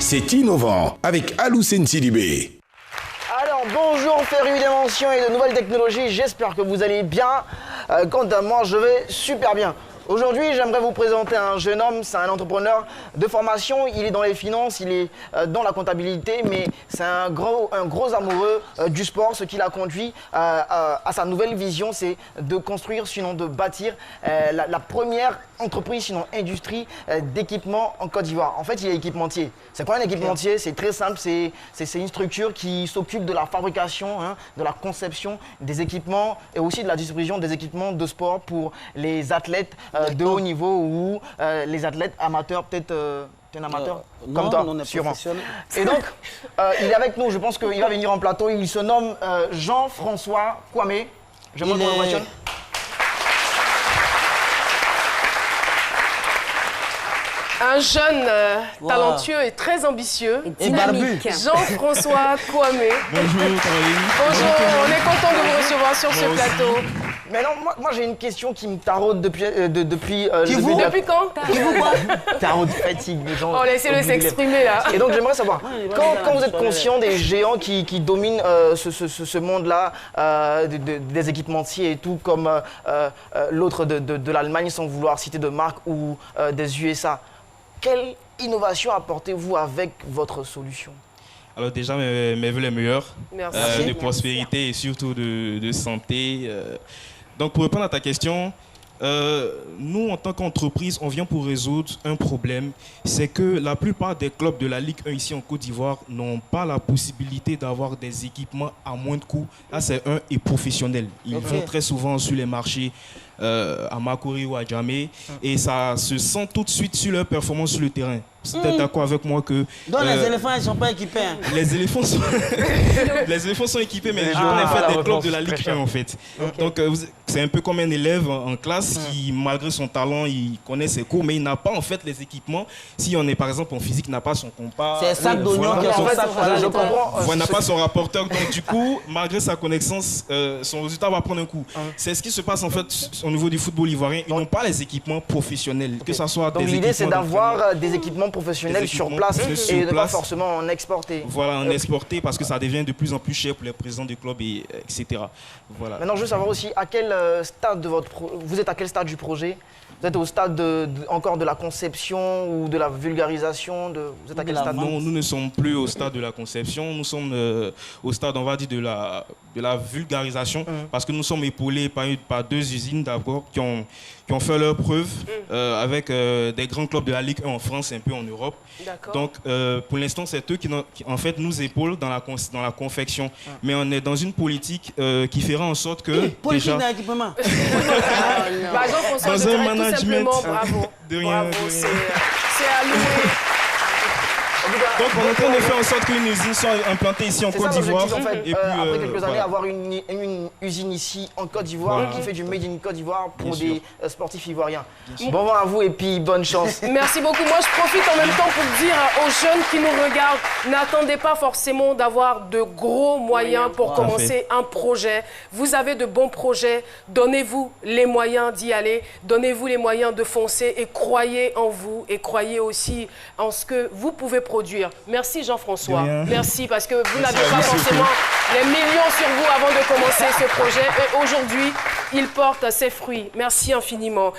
c'est innovant avec Aloussène Sidibé. Alors bonjour férus d'invention et de nouvelles technologies, j'espère que vous allez bien. Quant à moi, je vais super bien. Aujourd'hui, j'aimerais vous présenter un jeune homme, c'est un entrepreneur de formation, il est dans les finances, il est dans la comptabilité, mais c'est un gros amoureux du sport. Ce qui l'a conduit à sa nouvelle vision, c'est de construire, sinon de bâtir la première entreprise, sinon industrie d'équipement en Côte d'Ivoire. En fait, il est équipementier. C'est quoi un équipementier? C'est très simple, c'est une structure qui s'occupe de la fabrication, de la conception des équipements et aussi de la distribution des équipements de sport pour les athlètes de haut niveau ou les athlètes amateurs, peut-être un amateur comme toi, sûrement. Et donc, il est avec nous, je pense qu'il va venir en plateau, il se nomme Jean-François Kwame. Je me présente. Un jeune talentueux et très ambitieux. Et barbu. Jean-François Kwame. Bonjour Caroline. Bonjour, on est content de vous recevoir sur ce plateau. Mais non, moi j'ai une question qui me taraude depuis Depuis quand? taraude fatigue, les gens. Oh, laissez-le s'exprimer là. Et donc j'aimerais savoir, quand vous êtes conscient des géants qui dominent ce monde-là, des équipementiers et tout, comme l'autre de l'Allemagne, sans vouloir citer de marque, ou des USA, quelle innovation apportez-vous avec votre solution? Alors déjà, mes vœux les meilleurs, Merci. de prospérité et surtout de santé. Donc pour répondre à ta question, nous en tant qu'entreprise, on vient pour résoudre un problème. C'est que la plupart des clubs de la Ligue 1 ici en Côte d'Ivoire n'ont pas la possibilité d'avoir des équipements à moindre coût. Là c'est et professionnel. Ils vont très souvent sur les marchés à Makori ou à Djamé et ça se sent tout de suite sur leur performance sur le terrain. Vous êtes d'accord avec moi que... Donc les éléphants, ils ne sont pas équipés. Hein. Les éléphants sont... les éléphants sont équipés, mais je connais en fait des clubs de la Ligue 1 en fait. Donc c'est un peu comme un élève en classe qui, malgré son talent, il connaît ses cours, mais il n'a pas en fait les équipements. Si on est par exemple en physique, il n'a pas son compas. C'est sac d'oignon qui a son sac. Je comprends. Il n'a pas son rapporteur, donc du coup, malgré sa connaissance, son résultat va prendre un coup. C'est ce qui se passe en fait au niveau du football ivoirien. Ils n'ont pas les équipements professionnels, que ça soit des donc l'idée c'est d'avoir des équipements professionnels sur place et de ne pas forcément en exporter. Voilà, en exporter parce que ça devient de plus en plus cher pour les présidents du club, etc. Voilà. Maintenant, je veux savoir aussi à quel stade de vous êtes à quel stade du projet? Vous êtes au stade encore de la conception ou de la vulgarisation Vous êtes à quel stade? Non, nous ne sommes plus au stade de la conception, nous sommes au stade, on va dire, de la vulgarisation, parce que nous sommes épaulés par deux usines d'abord qui ont fait leurs preuves avec des grands clubs de la Ligue 1 en France et un peu en Europe. Donc pour l'instant, c'est eux qui en fait nous épaulent dans la confection. Mais on est dans une politique qui fera en sorte que... Politique d'équipement. Jean-François, je dirais tout simplement bravo. De rien. Bravo, c'est à louer. Donc on est en train de faire en sorte qu'une usine soit implantée ici en Côte d'Ivoire. En fait, Et puis, après quelques années, voilà. avoir une usine ici en Côte d'Ivoire qui fait du Made in Côte d'Ivoire pour des sportifs ivoiriens. Bon vent à vous et puis bonne chance. Merci beaucoup. Moi, je profite en même temps pour dire aux jeunes qui nous regardent, n'attendez pas forcément d'avoir de gros moyens pour commencer un projet. Vous avez de bons projets, donnez-vous les moyens d'y aller, donnez-vous les moyens de foncer et croyez en vous et croyez aussi en ce que vous pouvez produire. Merci Jean-François. Merci parce que vous n'aviez pas forcément les millions sur vous avant de commencer ce projet et aujourd'hui, il porte ses fruits. Merci infiniment.